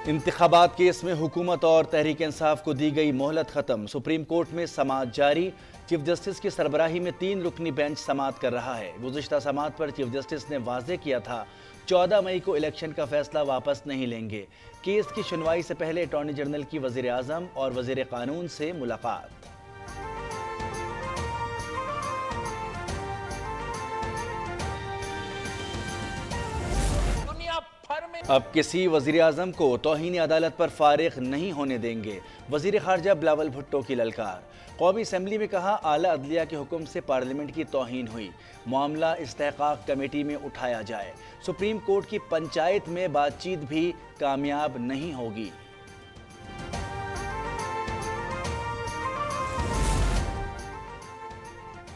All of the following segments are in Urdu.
انتخابات کیس میں حکومت اور تحریک انصاف کو دی گئی مہلت ختم۔ سپریم کورٹ میں سماعت جاری۔ چیف جسٹس کی سربراہی میں 3 رکنی بینچ سماعت کر رہا ہے۔ گزشتہ سماعت پر چیف جسٹس نے واضح کیا تھا 14 مئی کو الیکشن کا فیصلہ واپس نہیں لیں گے۔ کیس کی سنوائی سے پہلے اٹارنی جنرل کی وزیر اعظم اور وزیر قانون سے ملاقات۔ اب کسی وزیر اعظم کو توہین عدالت پر فارغ نہیں ہونے دیں گے، وزیر خارجہ بلاول بھٹو کی للکار۔ قومی اسمبلی میں کہا اعلیٰ عدلیہ کے حکم سے پارلیمنٹ کی توہین ہوئی، معاملہ استحقاق کمیٹی میں اٹھایا جائے۔ سپریم کورٹ کی پنچایت میں بات چیت بھی کامیاب نہیں ہوگی۔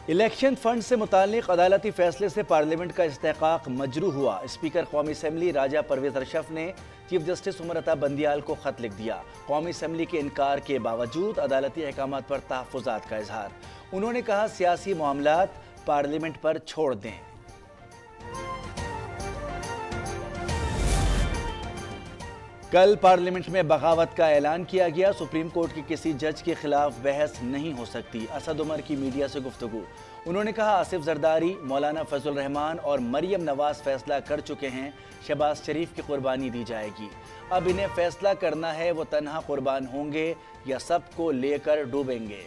الیکشن فنڈ سے متعلق عدالتی فیصلے سے پارلیمنٹ کا استحقاق مجروح ہوا۔ اسپیکر قومی اسمبلی راجہ پرویز اشرف نے چیف جسٹس عمر عطا بندیال کو خط لکھ دیا۔ قومی اسمبلی کے انکار کے باوجود عدالتی احکامات پر تحفظات کا اظہار۔ انہوں نے کہا سیاسی معاملات پارلیمنٹ پر چھوڑ دیں۔ کل پارلیمنٹ میں بغاوت کا اعلان کیا گیا۔ سپریم کورٹ کے کسی جج کے خلاف بحث نہیں ہو سکتی، اسد عمر کی میڈیا سے گفتگو۔ انہوں نے کہا آصف زرداری، مولانا فضل الرحمان اور مریم نواز فیصلہ کر چکے ہیں، شہباز شریف کی قربانی دی جائے گی۔ اب انہیں فیصلہ کرنا ہے وہ تنہا قربان ہوں گے یا سب کو لے کر ڈوبیں گے۔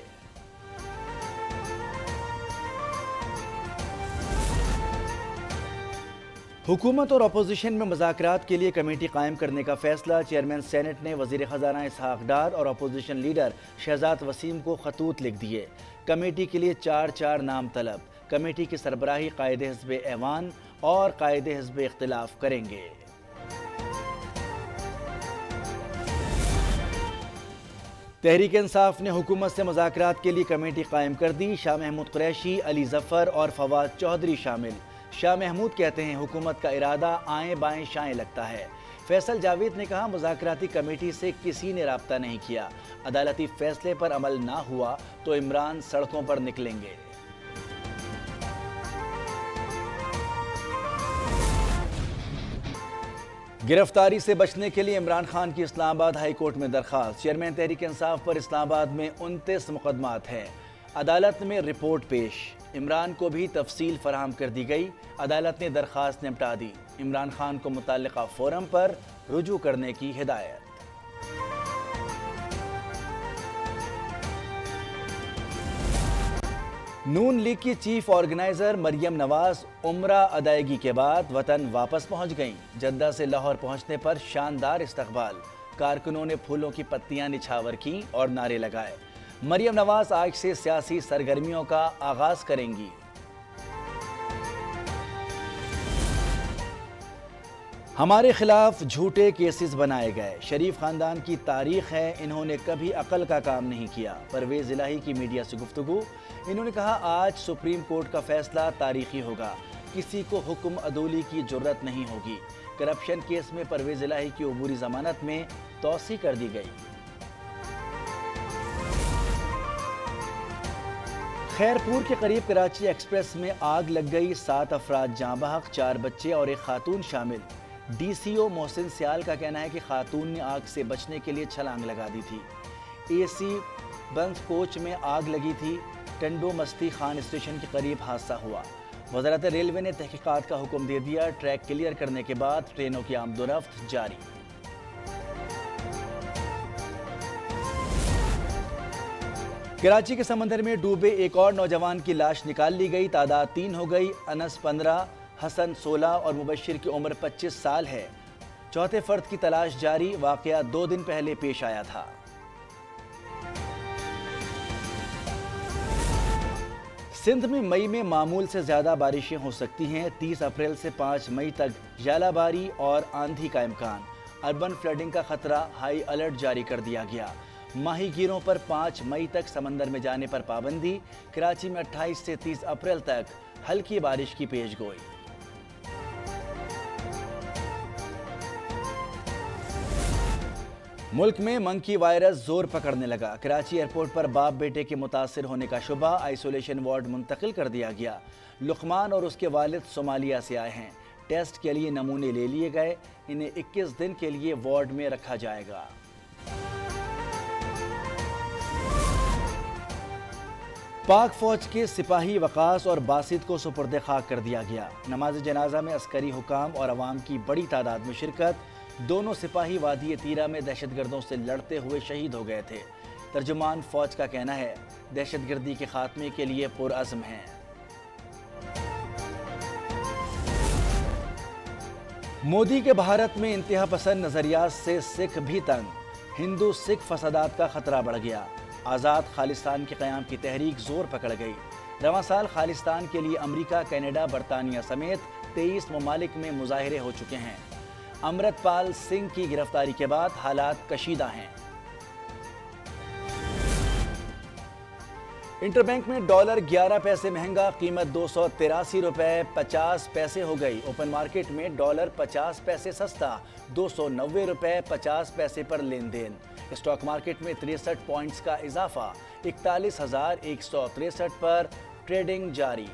حکومت اور اپوزیشن میں مذاکرات کے لیے کمیٹی قائم کرنے کا فیصلہ۔ چیئرمین سینٹ نے وزیر خزانہ اسحاق ڈار اور اپوزیشن لیڈر شہزاد وسیم کو خطوط لکھ دیے۔ کمیٹی کے لیے 4 نام طلب۔ کمیٹی کی سربراہی قائد حزب ایوان اور قائد حزب اختلاف کریں گے۔ تحریک انصاف نے حکومت سے مذاکرات کے لیے کمیٹی قائم کر دی۔ شاہ محمود قریشی، علی ظفر اور فواد چودھری شامل۔ شاہ محمود کہتے ہیں حکومت کا ارادہ آئیں بائیں شائیں لگتا ہے۔ فیصل جاوید نے کہا مذاکراتی کمیٹی سے کسی نے رابطہ نہیں کیا، عدالتی فیصلے پر عمل نہ ہوا تو عمران سڑکوں پر نکلیں گے۔ گرفتاری سے بچنے کے لیے عمران خان کی اسلام آباد ہائی کورٹ میں درخواست۔ چیئرمین تحریک انصاف پر اسلام آباد میں 29 مقدمات ہیں، عدالت میں رپورٹ پیش۔ عمران کو بھی تفصیل فراہم کر دی گئی، عدالت نے درخواست نمٹا دی۔ عمران خان کو متعلقہ فورم پر رجوع کرنے کی ہدایت۔ نون لیگ کی چیف آرگنائزر مریم نواز عمرہ ادائیگی کے بعد وطن واپس پہنچ گئیں۔ جدہ سے لاہور پہنچنے پر شاندار استقبال، کارکنوں نے پھولوں کی پتیاں نچھاور کیں اور نعرے لگائے۔ مریم نواز آج سے سیاسی سرگرمیوں کا آغاز کریں گی۔ ہمارے خلاف جھوٹے کیسز بنائے گئے، شریف خاندان کی تاریخ ہے، انہوں نے کبھی عقل کا کام نہیں کیا۔ پرویز الہی کی میڈیا سے گفتگو۔ انہوں نے کہا آج سپریم کورٹ کا فیصلہ تاریخی ہوگا، کسی کو حکم عدولی کی جرت نہیں ہوگی۔ کرپشن کیس میں پرویز الہی کی عبوری ضمانت میں توسیع کر دی گئی۔ خیرپور کے قریب کراچی ایکسپریس میں آگ لگ گئی، 7 افراد جاں بحق، 4 بچے اور 1 خاتون شامل۔ ڈی سی او محسن سیال کا کہنا ہے کہ خاتون نے آگ سے بچنے کے لیے چھلانگ لگا دی تھی۔ اے سی بنس کوچ میں آگ لگی تھی۔ ٹنڈو مستی خان اسٹیشن کے قریب حادثہ ہوا۔ وزارت ریلوے نے تحقیقات کا حکم دے دیا، ٹریک کلیئر کرنے کے بعد ٹرینوں کی آمد و رفت جاری۔ کراچی کے سمندر میں ڈوبے ایک اور نوجوان کی لاش نکال لی گئی، تعداد 3 ہو گئی۔ انس 15، حسن 16 اور مبشر کی عمر 25 سال ہے۔ چوتھے فرد کی تلاش جاری، واقعہ 2 دن پہلے پیش آیا تھا۔ سندھ میں مئی میں معمول سے زیادہ بارشیں ہو سکتی ہیں، 30 اپریل سے 5 مئی تک ژالہ باری اور آندھی کا امکان۔ اربن فلڈنگ کا خطرہ، ہائی الرٹ جاری کر دیا گیا۔ ماہی گیروں پر 5 مئی تک سمندر میں جانے پر پابندی۔ کراچی میں 28 سے 30 اپریل تک ہلکی بارش کی پیش گوئی۔ ملک میں منکی وائرس زور پکڑنے لگا، کراچی ایئرپورٹ پر باپ بیٹے کے متاثر ہونے کا شبہ، آئسولیشن وارڈ منتقل کر دیا گیا۔ لقمان اور اس کے والد صومالیہ سے آئے ہیں۔ ٹیسٹ کے لیے نمونے لے لیے گئے، انہیں 21 دن کے لیے وارڈ میں رکھا جائے گا۔ پاک فوج کے سپاہی وقاص اور باسط کو سپرد خاک کر دیا گیا۔ نماز جنازہ میں عسکری حکام اور عوام کی بڑی تعداد میں شرکت۔ دونوں سپاہی وادی تیرہ میں دہشت گردوں سے لڑتے ہوئے شہید ہو گئے تھے۔ ترجمان فوج کا کہنا ہے دہشت گردی کے خاتمے کے لیے پرعزم ہیں۔ مودی کے بھارت میں انتہا پسند نظریات سے سکھ بھی تنگ، ہندو سکھ فسادات کا خطرہ بڑھ گیا۔ آزاد خالصتان کے قیام کی تحریک زور پکڑ گئی۔ رواں سال خالصتان کے لیے امریکہ، کینیڈا، برطانیہ سمیت 23 ممالک میں مظاہرے ہو چکے ہیں۔ امرت پال سنگھ کی گرفتاری کے بعد حالات کشیدہ ہیں۔ انٹر بینک میں ڈالر 11 پیسے مہنگا، قیمت 283 روپے 50 پیسے ہو گئی۔ اوپن مارکیٹ میں ڈالر 50 پیسے سستا، 290 روپے 50 پیسے پر لین دین۔ اسٹاک مارکیٹ میں 63 پوائنٹس کا اضافہ، 41,163 پر ٹریڈنگ جاری۔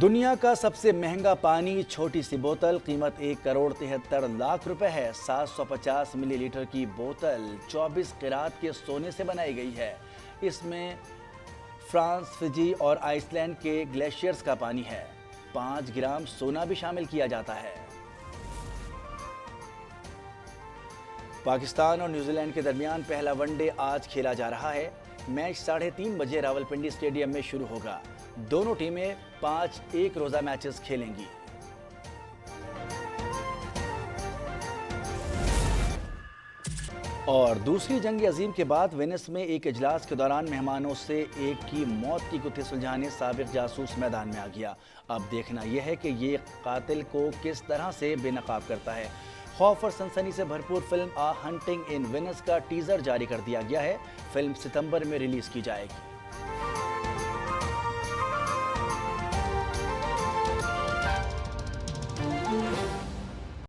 دنیا کا سب سے مہنگا پانی، چھوٹی سی بوتل، قیمت 1,73,00,000 روپے ہے۔ 750 ملی لیٹر کی بوتل 24 قیرات کے سونے سے بنائی گئی ہے۔ اس میں فرانس، فجی اور آئس لینڈ کے گلیشیئرز کا پانی ہے۔ 5 گرام سونا بھی شامل کیا جاتا ہے۔ پاکستان اور نیوزی لینڈ کے درمیان پہلا ون ڈے آج کھیلا جا رہا ہے۔ میچ 3:30 بجے راولپنڈی اسٹیڈیم میں شروع ہوگا۔ دونوں ٹیمیں 5 ایک روزہ میچز کھیلیں گی۔ اور دوسری جنگ عظیم کے بعد وینس میں ایک اجلاس کے دوران مہمانوں سے ایک کی موت کی گتھے سلجھانے سابق جاسوس میدان میں آ گیا۔ اب دیکھنا یہ ہے کہ یہ قاتل کو کس طرح سے بے نقاب کرتا ہے۔ خوف اور سنسنی سے بھرپور فلم ہنٹنگ ان وینس کا ٹیزر جاری کر دیا گیا ہے۔ فلم ستمبر میں ریلیز کی جائے گی۔